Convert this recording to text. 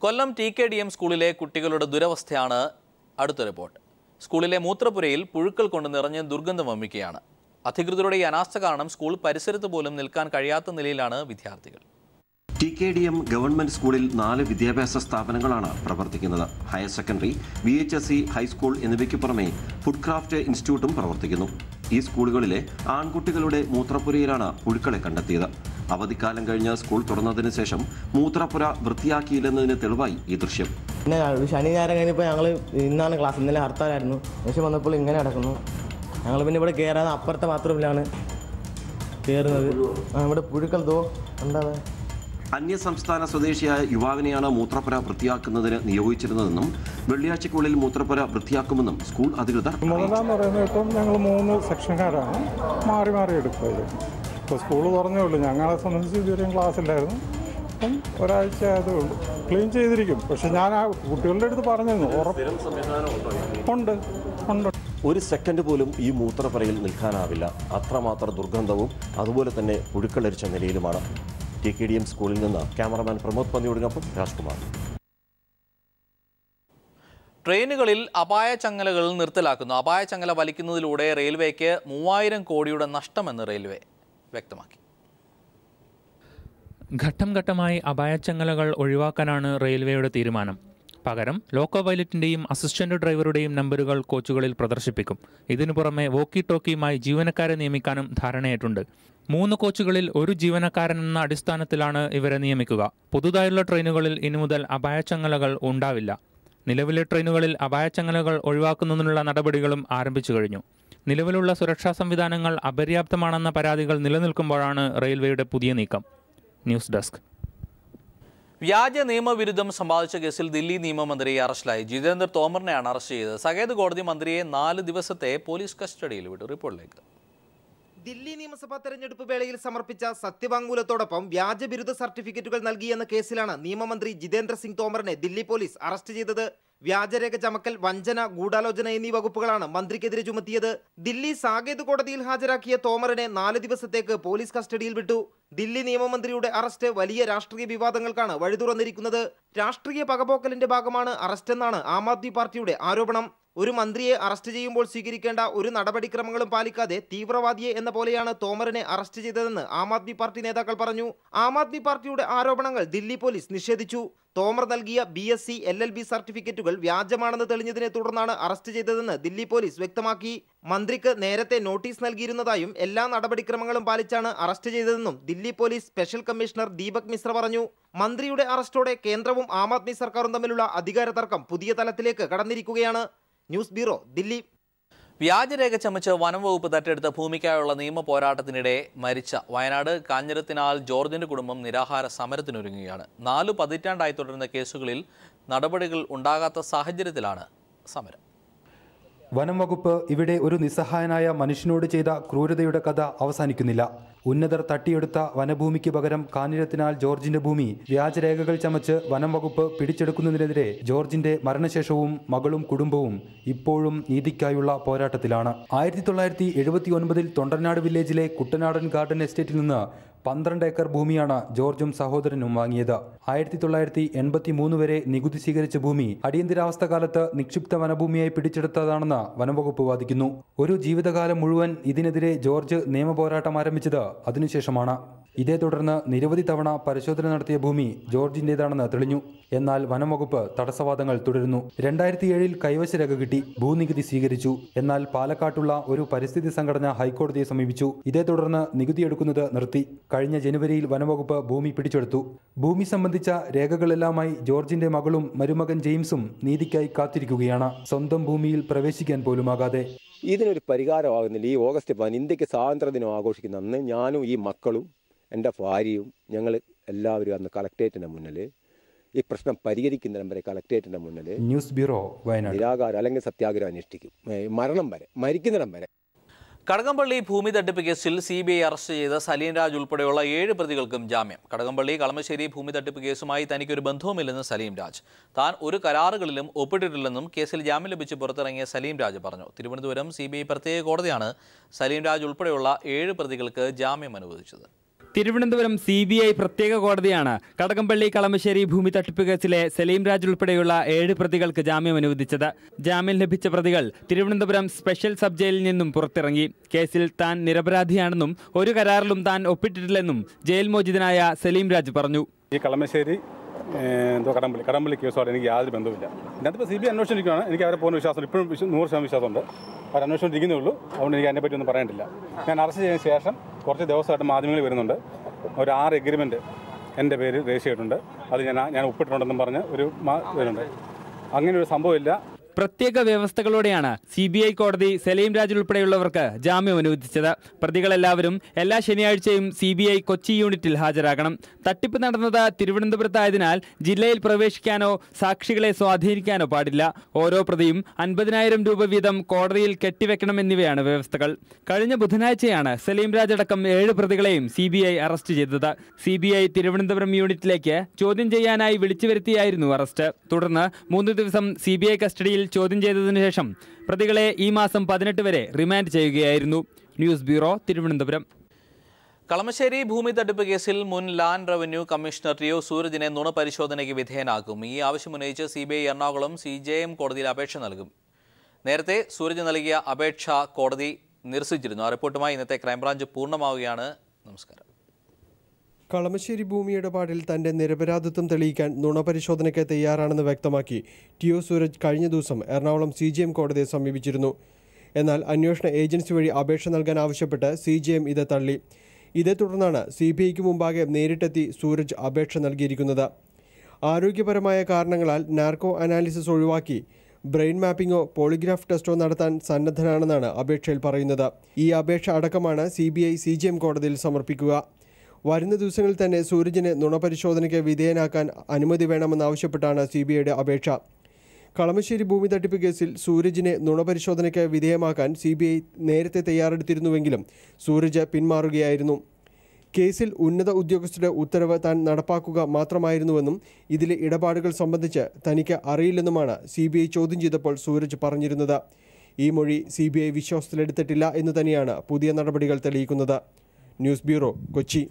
കൊല്ലം TKDM സ്കൂളിലെ കുട്ടികളുടെ ദുരവസ്ഥയാണ് അടുത്ത റിപ്പോർട്ട്. സ്കൂളിലെ മൂത്രപ്പുരയിൽ പുഴുക്കൾ കൊണ്ട് നിറഞ്ഞ് ദുർഗന്ധം വമിക്കുകയാണ്. അധികൃതരുടെ ഈ അനാസ്ഥ കാരണം സ്കൂൾ പരിസരത്ത് പോലും നിൽക്കാൻ കഴിയാത്ത നിലയിലാണ് വിദ്യാർത്ഥികൾ. TKDM ഗവൺമെന്റ് സ്കൂളിൽ 4 വിദ്യാഭ്യാസ സ്ഥാപനങ്ങളാണ് പ്രവർത്തിക്കുന്നത്. ഹയർ സെക്കൻഡറി, VHSC ഹൈസ്കൂൾ എന്നിവയ്ക്ക് പുറമെ ഫുഡ് ക്രാഫ്റ്റ് ഇൻസ്റ്റിറ്റ്യൂട്ടും പ്രവർത്തിക്കുന്നു. ഈ സ്കൂളുകളിലെ ആൺകുട്ടികളുടെ മൂത്രപ്പുരയിലാണ് പുഴുക്കളെ കണ്ടെത്തിയത്. അവധിക്കാലം കഴിഞ്ഞ് സ്കൂൾ തുറന്നതിന് ശേഷം മൂത്രപ്പുര വൃത്തിയാക്കിയില്ലെന്നതിന് തെളിവായി ഈ ദൃശ്യം. പിന്നെ ശനി ഞായർ കഴിഞ്ഞപ്പോൾ ഞങ്ങൾ ഇന്നാണ് ക്ലാസ്, ഇന്നലെ ഹർത്താലായിരുന്നു. ശേഷം വന്നപ്പോൾ ഇങ്ങനെ നടക്കുന്നു. ഞങ്ങൾ പിന്നെ ഇവിടെ കയറാതെ അപ്പുറത്തെ ബാത്റൂമിലാണ് കയറുന്നത്. ഇവിടെ പുഴുക്കൾ ഉണ്ടാകുക. അന്യസംസ്ഥാന സ്വദേശിയായ യുവാവിനെയാണ് മൂത്രപ്പുര വൃത്തിയാക്കുന്നതിന് നിയോഗിച്ചിരുന്നതെന്നും വെള്ളിയാഴ്ചക്കുള്ളിൽ മൂത്രപ്പുര വൃത്തിയാക്കുമെന്നും സ്കൂൾ അധികൃതർ ഇപ്പം ഞങ്ങൾ 3 സെക്ഷൻകാരാണ് മാറി മാറി എടുക്കുന്നത്. ഇപ്പോൾ സ്കൂൾ തുറന്നേ ഉള്ളൂ. ഞങ്ങളെ സംബന്ധിച്ച് ഇതുവരെയും ക്ലാസ് ഇല്ലായിരുന്നു. അപ്പം ഒരാഴ്ച ആയതേ ഉള്ളൂ. ക്ലീൻ ചെയ്തിരിക്കും. പക്ഷെ ഞാൻ ആ കുട്ടികളുടെ അടുത്ത് പറഞ്ഞിരുന്നു ഉണ്ട്. ഒരു സെക്കൻഡ് പോലും ഈ മൂത്രപ്പുരയിൽ നിൽക്കാനാവില്ല. അത്രമാത്രം ദുർഗന്ധവും അതുപോലെ തന്നെ പുഴുക്കളരിച്ച നിലയിലുമാണ്. TKDM സ്കൂളിൽ നിന്ന് ക്യാമറമാൻ പ്രമോദ് പന്നിയോടിനൊപ്പം രാജ്കുമാർ. ട്രെയിനുകളിൽ അപായ ചങ്ങലകൾ നിർത്തലാക്കുന്നു. അപായ ചങ്ങല വലിക്കുന്നതിലൂടെ റെയിൽവേക്ക് 3000 കോടിയുടെ നഷ്ടമെന്ന് റെയിൽവേ വ്യക്തമാക്കി. ഘട്ടം ഘട്ടമായി അപായച്ചങ്ങലകൾ ഒഴിവാക്കാനാണ് റെയിൽവേയുടെ തീരുമാനം. പകരം ലോക്കോ പൈലറ്റിൻ്റെയും അസിസ്റ്റന്റ് ഡ്രൈവറുടെയും നമ്പറുകൾ കോച്ചുകളിൽ പ്രദർശിപ്പിക്കും. ഇതിനു പുറമെ വോക്കി ടോക്കിയുമായി ജീവനക്കാരെ നിയമിക്കാനും ധാരണയായിട്ടുണ്ട്. 3 കോച്ചുകളിൽ 1 ജീവനക്കാരൻ എന്ന അടിസ്ഥാനത്തിലാണ് ഇവരെ നിയമിക്കുക. പുതുതായുള്ള ട്രെയിനുകളിൽ ഇനി മുതൽ അപായച്ചങ്ങലകൾ ഉണ്ടാവില്ല. നിലവിലെ ട്രെയിനുകളിൽ അപായച്ചങ്ങലകൾ ഒഴിവാക്കുന്നതിനുള്ള നടപടികളും ആരംഭിച്ചു കഴിഞ്ഞു. നിലവിലുള്ള സുരക്ഷാ സംവിധാനങ്ങൾ അപര്യാപ്തമാണെന്ന പരാതികൾ നിലനിൽക്കുമ്പോഴാണ് റെയിൽവേയുടെ പുതിയ നീക്കം. News desk. വ്യാജ നിയമവിരുദ്ധം സമ്പാദിച്ച കേസിൽ ദില്ലി നിയമമന്ത്രി അറസ്റ്റിലായി. ജിതേന്ദ്ര തോമറിനെയാണ് അറസ്റ്റ് ചെയ്തത്. സകേത് കോടതി മന്ത്രിയെ 4 ദിവസത്തെ പോലീസ് കസ്റ്റഡിയിൽ വിട്ടു. റിപ്പോർട്ടിലേക്ക്. ദില്ലി നിയമസഭാ തെരഞ്ഞെടുപ്പ് വേളയിൽ സമർപ്പിച്ച സത്യവാങ്മൂലത്തോടൊപ്പം വ്യാജ ബിരുദ സർട്ടിഫിക്കറ്റുകൾ നൽകിയെന്ന കേസിലാണ് നിയമമന്ത്രി ജിതേന്ദ്ര സിംഗ് തോമറിനെ ദില്ലി പോലീസ് അറസ്റ്റ് ചെയ്തത്. വ്യാജരേഖ ചമക്കൽ, വഞ്ചന, ഗൂഢാലോചന എന്നീ വകുപ്പുകളാണ് മന്ത്രിക്കെതിരെ ചുമത്തിയത്. ദില്ലി സാകേത് കോടതിയിൽ ഹാജരാക്കിയ തോമറിനെ 4 ദിവസത്തേക്ക് പോലീസ് കസ്റ്റഡിയിൽ വിട്ടു. ദില്ലി നിയമമന്ത്രിയുടെ അറസ്റ്റ് വലിയ രാഷ്ട്രീയ വിവാദങ്ങൾക്കാണ് വഴി തുറന്നിരിക്കുന്നത്. രാഷ്ട്രീയ പകപോക്കലിന്റെ ഭാഗമാണ് അറസ്റ്റെന്നാണ് ആം ആദ്മി പാർട്ടിയുടെ ആരോപണം. ഒരു മന്ത്രിയെ അറസ്റ്റ് ചെയ്യുമ്പോൾ സ്വീകരിക്കേണ്ട ഒരു നടപടിക്രമങ്ങളും പാലിക്കാതെ തീവ്രവാദിയെ എന്ന പോലെയാണ് തോമറിനെ അറസ്റ്റ് ചെയ്തതെന്ന് ആം ആദ്മി പാർട്ടി നേതാക്കൾ പറഞ്ഞു. ആം ആദ്മി പാർട്ടിയുടെ ആരോപണങ്ങൾ ദില്ലി പോലീസ് നിഷേധിച്ചു. തോമർ നൽകിയ BSc LLB സർട്ടിഫിക്കറ്റുകൾ വ്യാജമാണെന്ന് തെളിഞ്ഞതിനെ തുടർന്നാണ് അറസ്റ്റ് ചെയ്തതെന്ന് ദില്ലി പോലീസ് വ്യക്തമാക്കി. മന്ത്രിക്ക് നേരത്തെ നോട്ടീസ് നൽകിയിരുന്നതായും എല്ലാ നടപടിക്രമങ്ങളും പാലിച്ചാണ് അറസ്റ്റ് ചെയ്തതെന്നും Delhi police special commissioner Deepak Mishra പറഞ്ഞു. മന്ത്രിയുടെ അറസ്റ്റോടെ കേന്ദ്രവും ആം ആദ്മി സർക്കാരും തമ്മിലുള്ള അധികാര തർക്കം പുതിയ തലത്തിലേക്ക് കടന്നിരിക്കുകയാണ്. News bureau, Delhi. വ്യാജരേഖ ചമച്ച് വനംവകുപ്പ് തട്ടിയെടുത്ത ഭൂമിക്കായുള്ള നിയമ പോരാട്ടത്തിനിടെ മരിച്ച വയനാട് കാഞ്ഞിരത്തിനാൽ ജോർജിന്റെ കുടുംബം നിരാഹാര സമരത്തിനൊരുങ്ങുകയാണ്. 4 പതിറ്റാണ്ടായി തുടരുന്ന കേസുകളിൽ നടപടികൾ ഉണ്ടാകാത്ത സാഹചര്യത്തിലാണ് സമരം. വനം വകുപ്പ് ഇവിടെ ഒരു നിസ്സഹായനായ മനുഷ്യനോട് ചെയ്ത ക്രൂരതയുടെ കഥ അവസാനിക്കുന്നില്ല. ഉന്നതർ തട്ടിയെടുത്ത വനഭൂമിക്ക് പകരം കാഞ്ഞിരത്തിനാൽ ജോർജിന്റെ ഭൂമി വ്യാജരേഖകൾ ചമച്ച് വനം വകുപ്പ് പിടിച്ചെടുക്കുന്നതിനെതിരെ ജോർജിന്റെ മരണശേഷവും മകളും കുടുംബവും ഇപ്പോഴും നീതിക്കായുള്ള പോരാട്ടത്തിലാണ്. 1979 തൊണ്ടർനാട് വില്ലേജിലെ കുട്ടനാടൻ ഗാർഡൻ എസ്റ്റേറ്റിൽ നിന്ന് 12 ഏക്കർ ഭൂമിയാണ് ജോർജും സഹോദരനും വാങ്ങിയത്. 1983 വരെ നികുതി സ്വീകരിച്ച ഭൂമി അടിയന്തരാവസ്ഥ കാലത്ത് നിക്ഷിപ്ത വനഭൂമിയായി പിടിച്ചെടുത്തതാണെന്ന് വനംവകുപ്പ് വാദിക്കുന്നു. ഒരു ജീവിതകാലം മുഴുവൻ ഇതിനെതിരെ ജോർജ് നിയമപോരാട്ടം ആരംഭിച്ചത് അതിനുശേഷമാണ്. ഇതേ തുടർന്ന് നിരവധി തവണ പരിശോധന നടത്തിയ ഭൂമി ജോർജിൻ്റേതാണെന്ന് തെളിഞ്ഞു. എന്നാൽ വനംവകുപ്പ് തടസ്സവാദങ്ങൾ തുടരുന്നു. 2007 കൈവശരേഖ കിട്ടി, ഭൂനികുതി സ്വീകരിച്ചു. എന്നാൽ പാലക്കാട്ടുള്ള ഒരു പരിസ്ഥിതി സംഘടന ഹൈക്കോടതിയെ സമീപിച്ചു. ഇതേ തുടർന്ന് നികുതി എടുക്കുന്നത് നിർത്തി. കഴിഞ്ഞ ജനുവരിയിൽ വനംവകുപ്പ് ഭൂമി പിടിച്ചെടുത്തു. ഭൂമി സംബന്ധിച്ച രേഖകളെല്ലാമായി ജോർജിന്റെ മകളും മരുമകൻ ജെയിംസും നീതിക്കായി കാത്തിരിക്കുകയാണ്, സ്വന്തം ഭൂമിയിൽ പ്രവേശിക്കാൻ പോലുമാകാതെ. ഇതിനൊരു പരിഹാരമാകുന്നില്ല. ഈ ഓഗസ്റ്റ് 10 ഇന്ത്യക്ക് സ്വാതന്ത്ര്യദിനം ആഘോഷിക്കുന്ന അന്ന് ഞാനും ഈ മക്കളും എൻ്റെ ഭാര്യയും ഞങ്ങൾ എല്ലാവരും അന്ന് കളക്ടറേറ്റിൻ്റെ മുന്നിൽ ഈ പ്രശ്നം പരിഹരിക്കുന്നിടം വരെ കളക്ടറേറ്റിൻ്റെ മുന്നിൽ ന്യൂസ് ബ്യൂറോ വയനാട് നിരാകാരം അല്ലെങ്കിൽ സത്യാഗ്രഹം അനുഷ്ഠിക്കും, മരണം വരെ, മരിക്കുന്നിടം വരെ. കടകംപള്ളി ഭൂമി തട്ടിപ്പ് കേസിൽ CBI അറസ്റ്റ് ചെയ്ത സലീം രാജ് ഉൾപ്പെടെയുള്ള 7 പ്രതികൾക്കും ജാമ്യം. കടകംപള്ളി കളമശ്ശേരി ഭൂമി തട്ടിപ്പ് കേസുമായി തനിക്കൊരു ബന്ധവുമില്ലെന്ന് സലീം രാജ്. താൻ ഒരു കരാറുകളിലും ഒപ്പിട്ടിട്ടില്ലെന്നും കേസിൽ ജാമ്യം ലഭിച്ച് പുറത്തിറങ്ങിയ സലീം രാജ് പറഞ്ഞു. തിരുവനന്തപുരം CBI പ്രത്യേക കോടതിയാണ് സലീം രാജ് ഉൾപ്പെടെയുള്ള 7 പ്രതികൾക്ക് ജാമ്യം അനുവദിച്ചത്. തിരുവനന്തപുരം CBI പ്രത്യേക കോടതിയാണ് കടകംപള്ളി കളമശ്ശേരി ഭൂമി തട്ടിപ്പ് കേസിലെ സലീം രാജ് ഉൾപ്പെടെയുള്ള 7 പ്രതികൾക്ക് ജാമ്യം അനുവദിച്ചത്. ജാമ്യം ലഭിച്ച പ്രതികൾ തിരുവനന്തപുരം സ്പെഷ്യൽ സബ് ജയിലിൽ നിന്നും പുറത്തിറങ്ങി. കേസിൽ താൻ നിരപരാധിയാണെന്നും ഒരു കരാറിലും താൻ ഒപ്പിട്ടിട്ടില്ലെന്നും ജയിൽ മോചിതനായ സലീം രാജ് പറഞ്ഞു. ഈ കളമശ്ശേരി കടമ്പള്ളി കേസുമായിട്ട് എനിക്ക് യാതൊരു ബന്ധവുമില്ല. ഇതിനകത്ത് CBI അന്വേഷിച്ചിരിക്കുകയാണ്. എനിക്ക് അവരെ പോകുന്ന വിശ്വാസം ഇപ്പോഴും 100% വിശ്വാസമുണ്ട്. അവർ അന്വേഷിച്ചിരിക്കുന്നേ ഉള്ളൂ. അതുകൊണ്ട് എനിക്ക് അതിനെപ്പറ്റി ഒന്നും പറയാനില്ല. ഞാൻ അറസ്റ്റ് ചെയ്തതിന് ശേഷം കുറച്ച് ദിവസമായിട്ട് മാധ്യമങ്ങളിൽ വരുന്നുണ്ട്. ഒരു 6 എഗ്രിമെൻറ്റ് എൻ്റെ പേര് രജിസ്റ്റർ ചെയ്തിട്ടുണ്ട്. അത് ഞാൻ ഒപ്പിട്ടിട്ടുണ്ടെന്നും പറഞ്ഞ് വരുന്നുണ്ട്. അങ്ങനെ ഒരു സംഭവമില്ല. പ്രത്യേക വ്യവസ്ഥകളോടെയാണ് CBI കോടതി സലീം രാജ് ഉൾപ്പെടെയുള്ളവർക്ക് ജാമ്യം അനുവദിച്ചത്. പ്രതികളെല്ലാവരും എല്ലാ ശനിയാഴ്ചയും CBI കൊച്ചി യൂണിറ്റിൽ ഹാജരാകണം. തട്ടിപ്പ് നടന്നത് തിരുവനന്തപുരത്തായതിനാൽ ജില്ലയിൽ പ്രവേശിക്കാനോ സാക്ഷികളെ സ്വാധീനിക്കാനോ പാടില്ല. ഓരോ പ്രതിയും 50,000 രൂപ വീതം കോടതിയിൽ കെട്ടിവെക്കണമെന്നിവയാണ് വ്യവസ്ഥകൾ. കഴിഞ്ഞ ബുധനാഴ്ചയാണ് സലീം രാജ് അടക്കം 7 പ്രതികളെയും CBI അറസ്റ്റ് ചെയ്തത്. CBI തിരുവനന്തപുരം യൂണിറ്റിലേക്ക് ചോദ്യം ചെയ്യാനായി വിളിച്ചു വരുത്തിയായിരുന്നു അറസ്റ്റ്. തുടർന്ന് 3 ദിവസം CBI കസ്റ്റഡിയിൽ ചോദ്യം ചെയ്തതിനു ശേഷം പ്രതികളെ ഈ മാസം 18 വരെ റിമാൻഡ് ചെയ്യുകയായിരുന്നു. News bureau, Thiruvananthapuram. കളമശ്ശേരി ഭൂമി തട്ടിപ്പ് കേസിൽ മുൻ ലാൻഡ് റവന്യൂ കമ്മീഷണർ ടിഒ സൂരജിനെ നുണ പരിശോധനയ്ക്ക് വിധേയനാക്കും. ഈ ആവശ്യമുന്നയിച്ച് CBI എറണാകുളം CJM കോടതിയിൽ അപേക്ഷ നൽകും. നേരത്തെ സൂരജ് നൽകിയ അപേക്ഷ കോടതി നിരസിച്ചിരുന്നു. ആ റിപ്പോർട്ടുമായി ഇന്നത്തെ ക്രൈംബ്രാഞ്ച് പൂർണ്ണമാവുകയാണ്. നമസ്കാരം. കളമശ്ശേരി ഭൂമി ഇടപാടിൽ തന്റെ നിരപരാധിത്വം തെളിയിക്കാൻ നുണപരിശോധനയ്ക്ക് തയ്യാറാണെന്ന് വ്യക്തമാക്കി ടിഒ സൂരജ് കഴിഞ്ഞ ദിവസം എറണാകുളം CJM കോടതിയെ സമീപിച്ചിരുന്നു. എന്നാൽ അന്വേഷണ ഏജൻസി വഴി അപേക്ഷ നൽകാൻ ആവശ്യപ്പെട്ട് CJM ഇത് തള്ളി. ഇതേ തുടർന്നാണ് CBIക്ക് മുമ്പാകെ നേരിട്ടെത്തി സൂരജ് അപേക്ഷ നൽകിയിരിക്കുന്നത്. ആരോഗ്യപരമായ കാരണങ്ങളാൽ നാർക്കോ അനാലിസിസ് ഒഴിവാക്കി ബ്രെയിൻ മാപ്പിംഗോ പോളിഗ്രാഫ് ടെസ്റ്റോ നടത്താൻ സന്നദ്ധനാണെന്നാണ് അപേക്ഷയിൽ പറയുന്നത്. ഈ അപേക്ഷ അടക്കമാണ് CBI CJM കോടതിയിൽ സമർപ്പിക്കുക. വരുന്ന ദിവസങ്ങളിൽ തന്നെ സൂരജിനെ നുണപരിശോധനയ്ക്ക് വിധേയനാക്കാൻ അനുമതി വേണമെന്നാവശ്യപ്പെട്ടാണ് CBIയുടെ അപേക്ഷ. കളമശ്ശേരി ഭൂമി തട്ടിപ്പ് കേസിൽ സൂരജിനെ നുണപരിശോധനയ്ക്ക് വിധേയമാക്കാൻ CBI നേരത്തെ തയ്യാറെടുത്തിരുന്നുവെങ്കിലും സൂരജ് പിന്മാറുകയായിരുന്നു. കേസിൽ ഉന്നത ഉദ്യോഗസ്ഥരുടെ ഉത്തരവ് താൻ നടപ്പാക്കുക മാത്രമായിരുന്നുവെന്നും ഇതിലെ ഇടപാടുകൾ സംബന്ധിച്ച് തനിക്ക് അറിയില്ലെന്നുമാണ് CBI ചോദ്യം ചെയ്തപ്പോൾ സൂരജ് പറഞ്ഞിരുന്നത്. ഈ മൊഴി CBI വിശ്വാസത്തിലെടുത്തിട്ടില്ല എന്ന് തന്നെയാണ് പുതിയ നടപടികൾ തെളിയിക്കുന്നത്. News bureau, Kochi.